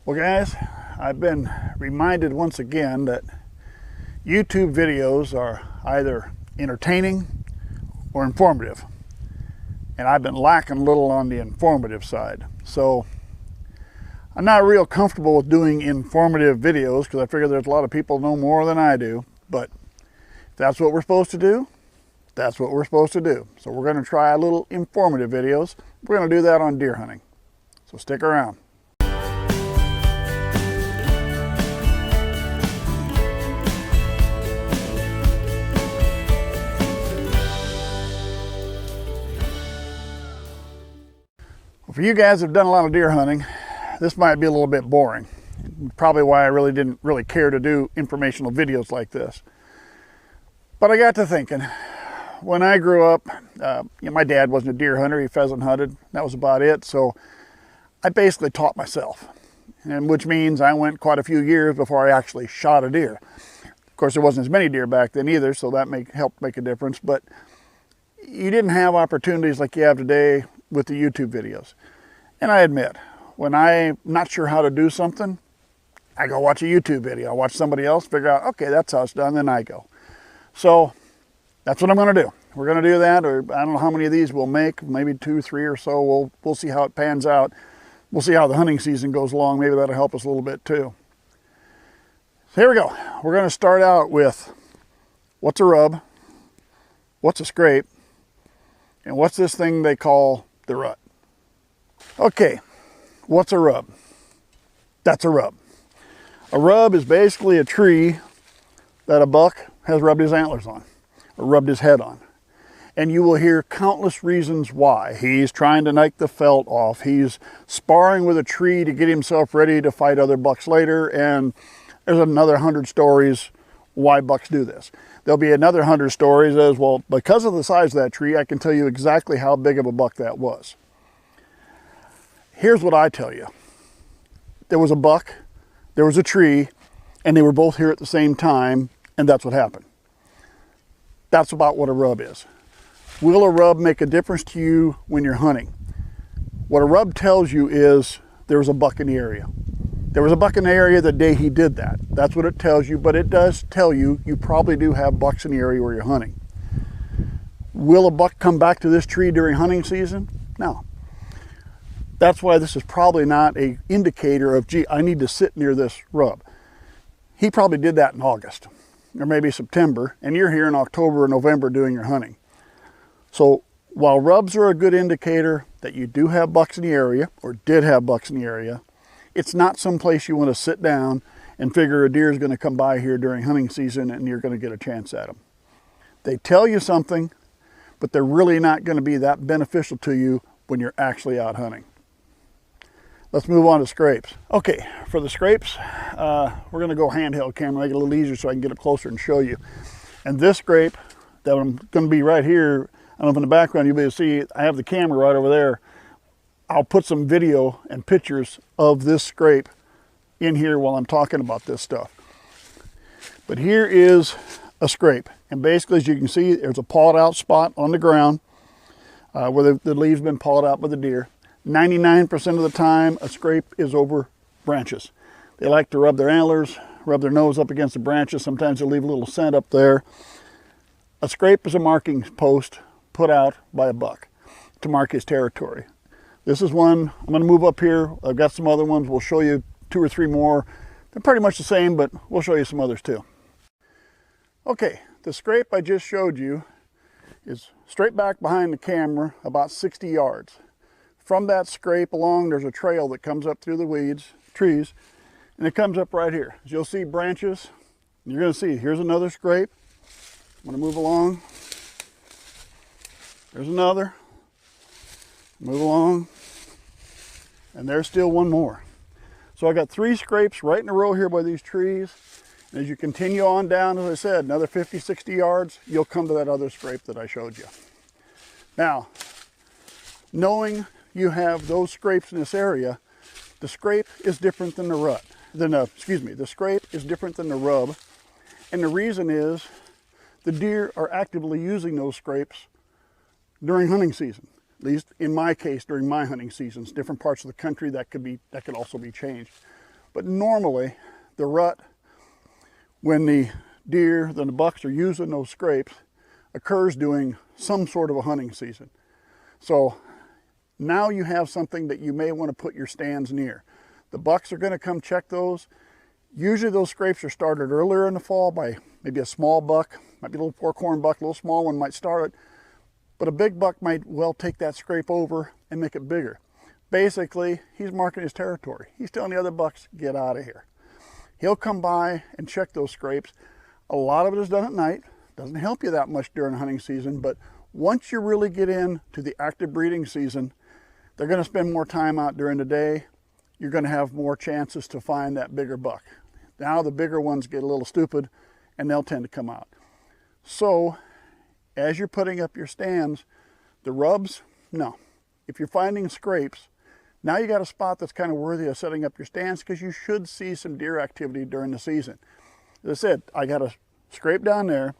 Well guys, I've been reminded once again that YouTube videos are either entertaining or informative. And I've been lacking a little on the informative side. So I'm not real comfortable with doing informative videos because I figure there's a lot of people know more than I do. But if that's what we're supposed to do, that's what we're supposed to do. So we're going to try a little informative videos. We're going to do that on deer hunting. So stick around. For you guys that have done a lot of deer hunting, this might be a little bit boring. Probably why I really didn't care to do informational videos like this. But I got to thinking, when I grew up, my dad wasn't a deer hunter, he pheasant hunted. That was about it. So I basically taught myself, and which means I went quite a few years before I actually shot a deer. Of course, there wasn't as many deer back then either, so that helped make a difference. But you didn't have opportunities like you have today with the YouTube videos. And I admit, when I'm not sure how to do something, I go watch a YouTube video. I watch somebody else, figure out, okay, that's how it's done, then I go. So that's what I'm going to do. We're going to do that, or I don't know how many of these we'll make, maybe 2, 3 or so. We'll see how it pans out. We'll see how the hunting season goes along. Maybe that'll help us a little bit too. So here we go. We're going to start out with what's a rub, what's a scrape, and what's this thing they call the rut. Okay, what's a rub? That's a rub. A rub is basically a tree that a buck has rubbed his antlers on, or rubbed his head on. And you will hear countless reasons why. He's trying to knock the felt off. He's sparring with a tree to get himself ready to fight other bucks later. And there's another 100 stories why bucks do this. There'll be another 100 stories as well. Because of the size of that tree, I can tell you exactly how big of a buck that was. Here's what I tell you. There was a buck, there was a tree, and they were both here at the same time, and that's what happened. That's about what a rub is. Will a rub make a difference to you when you're hunting? What a rub tells you is there was a buck in the area. There was a buck in the area the day he did that. That's what it tells you, but it does tell you you probably do have bucks in the area where you're hunting. Will a buck come back to this tree during hunting season? No. That's why this is probably not an indicator of, gee, I need to sit near this rub. He probably did that in August or maybe September, and you're here in October or November doing your hunting. So while rubs are a good indicator that you do have bucks in the area or did have bucks in the area, it's not someplace you want to sit down and figure a deer is going to come by here during hunting season and you're going to get a chance at them. They tell you something, but they're really not going to be that beneficial to you when you're actually out hunting. Let's move on to scrapes. Okay, for the scrapes, we're going to go handheld camera, make it a little easier so I can get up closer and show you. And this scrape that I'm going to be right here, I don't know if in the background you'll be able to see, I have the camera right over there. I'll put some video and pictures of this scrape in here while I'm talking about this stuff. But here is a scrape. And basically, as you can see, there's a pawed out spot on the ground where the leaves have been pawed out by the deer. 99% of the time, a scrape is over branches. They like to rub their antlers, rub their nose up against the branches. Sometimes they'll leave a little scent up there. A scrape is a marking post put out by a buck to mark his territory. This is one. I'm going to move up here. I've got some other ones. We'll show you 2 or 3 more. They're pretty much the same, but we'll show you some others too. Okay, the scrape I just showed you is straight back behind the camera, about 60 yards. From that scrape along, there's a trail that comes up through the trees, and it comes up right here. As you'll see branches, you're going to see, here's another scrape. I'm going to move along. There's another. Move along. And there's still one more. So I got 3 scrapes right in a row here by these trees. And as you continue on down, as I said, another 50, 60 yards, you'll come to that other scrape that I showed you. Now, knowing you have those scrapes in this area, the scrape is different than the rut. The scrape is different than the rub. And the reason is the deer are actively using those scrapes during hunting season. At least in my case, during my hunting seasons. Different parts of the country that could also be changed. But normally the rut, when the deer, then the bucks are using those scrapes, occurs during some sort of a hunting season. So now you have something that you may want to put your stands near. The bucks are going to come check those. Usually those scrapes are started earlier in the fall by maybe a small buck, might be a little forkhorn buck, a little small one might start it, but a big buck might well take that scrape over and make it bigger. Basically, he's marking his territory. He's telling the other bucks, get out of here. He'll come by and check those scrapes. A lot of it is done at night. Doesn't help you that much during hunting season, but once you really get into the active breeding season, they're going to spend more time out during the day. You're going to have more chances to find that bigger buck. Now the bigger ones get a little stupid and they'll tend to come out. So as you're putting up your stands, the rubs, no. If you're finding scrapes, now you got a spot that's kind of worthy of setting up your stands because you should see some deer activity during the season. As I said, I got a scrape down there.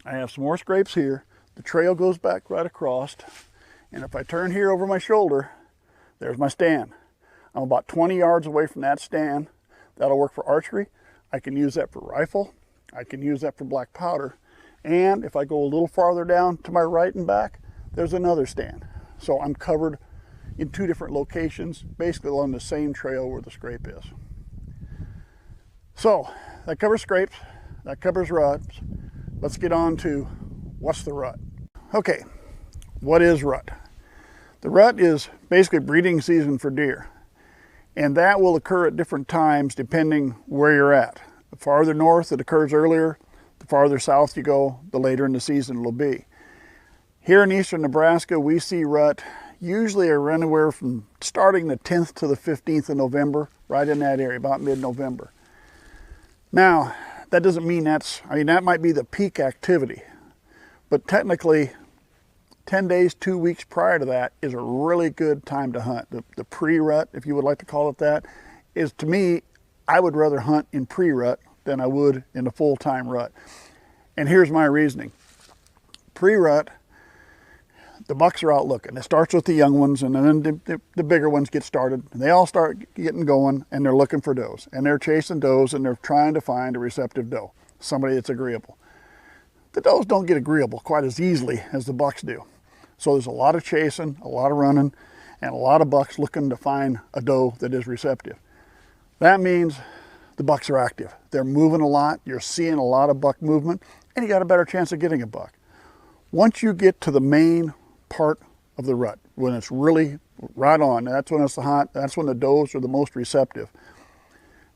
I have some more scrapes here. The trail goes back right across. And if I turn here over my shoulder, there's my stand. I'm about 20 yards away from that stand. That'll work for archery. I can use that for rifle. I can use that for black powder. And if I go a little farther down to my right and back, there's another stand. So I'm covered in two different locations, basically along the same trail where the scrape is. So that covers scrapes, that covers ruts. Let's get on to what's the rut. Okay, what is rut? The rut is basically breeding season for deer. And that will occur at different times depending where you're at. The farther north it occurs earlier, the farther south you go, the later in the season it'll be. Here in eastern Nebraska, we see rut usually anywhere from starting the 10th to the 15th of November, right in that area, about mid-November. Now, that doesn't mean that might be the peak activity, but technically 10 days, 2 weeks prior to that is a really good time to hunt. The pre-rut, if you would like to call it that, is, to me, I would rather hunt in pre-rut than I would in the full-time rut. And here's my reasoning. Pre-rut, the bucks are out looking. It starts with the young ones, and then the bigger ones get started. And they all start getting going, and they're looking for does. And they're chasing does, and they're trying to find a receptive doe, somebody that's agreeable. The does don't get agreeable quite as easily as the bucks do. So there's a lot of chasing, a lot of running, and a lot of bucks looking to find a doe that is receptive. That means the bucks are active. They're moving a lot. You're seeing a lot of buck movement, and you got a better chance of getting a buck. Once you get to the main part of the rut, when it's really right on, that's when it's hot, that's when the does are the most receptive.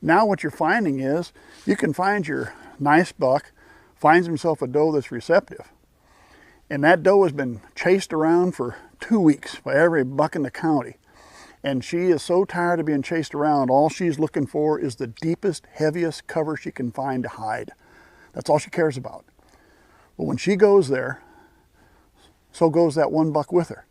Now what you're finding is you can find your nice buck finds himself a doe that's receptive. And that doe has been chased around for 2 weeks by every buck in the county. And she is so tired of being chased around, all she's looking for is the deepest, heaviest cover she can find to hide. That's all she cares about. But when she goes there, so goes that one buck with her.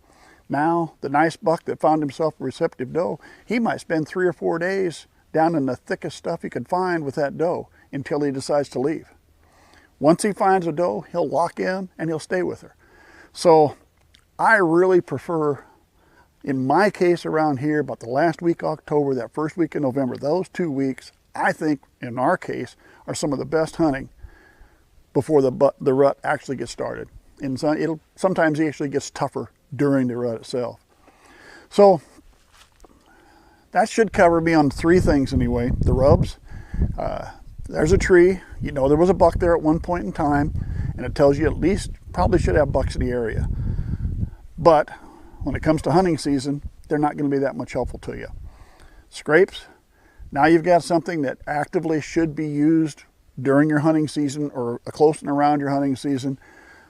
Now, the nice buck that found himself a receptive doe, he might spend 3 or 4 days down in the thickest stuff he could find with that doe until he decides to leave. Once he finds a doe, he'll lock in and he'll stay with her. So I really prefer, in my case around here, about the last week of October, that first week in November, those 2 weeks, I think in our case, are some of the best hunting before the rut actually gets started. And so sometimes it actually gets tougher during the rut itself. So that should cover me on 3 things anyway. The rubs, there's a tree, you know there was a buck there at one point in time, and it tells you at least probably should have bucks in the area. But when it comes to hunting season, they're not going to be that much helpful to you. Scrapes, now you've got something that actively should be used during your hunting season or close and around your hunting season.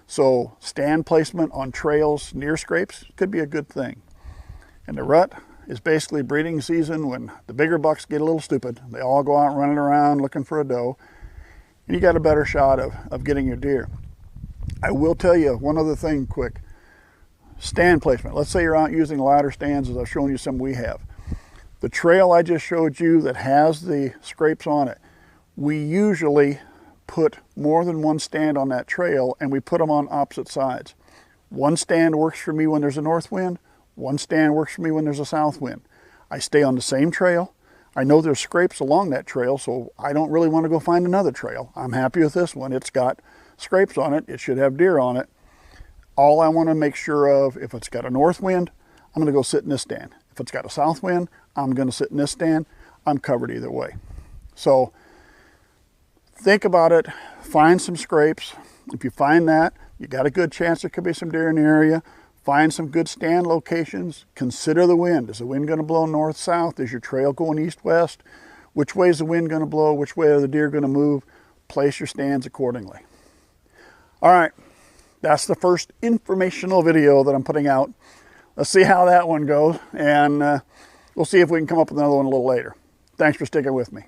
So stand placement on trails near scrapes could be a good thing. And the rut is basically breeding season when the bigger bucks get a little stupid. They all go out running around looking for a doe, and you got a better shot of getting your deer. I will tell you one other thing quick. Stand placement. Let's say you're out using ladder stands, as I've shown you some we have. The trail I just showed you that has the scrapes on it, we usually put more than one stand on that trail, and we put them on opposite sides. One stand works for me when there's a north wind. One stand works for me when there's a south wind. I stay on the same trail. I know there's scrapes along that trail, so I don't really want to go find another trail. I'm happy with this one. It's got scrapes on it. It should have deer on it. All I want to make sure of, if it's got a north wind, I'm going to go sit in this stand. If it's got a south wind, I'm going to sit in this stand. I'm covered either way. So think about it. Find some scrapes. If you find that, you got a good chance there could be some deer in the area. Find some good stand locations. Consider the wind. Is the wind going to blow north-south? Is your trail going east-west? Which way is the wind going to blow? Which way are the deer going to move? Place your stands accordingly. All right, that's the first informational video that I'm putting out. Let's see how that one goes, and we'll see if we can come up with another one a little later. Thanks for sticking with me.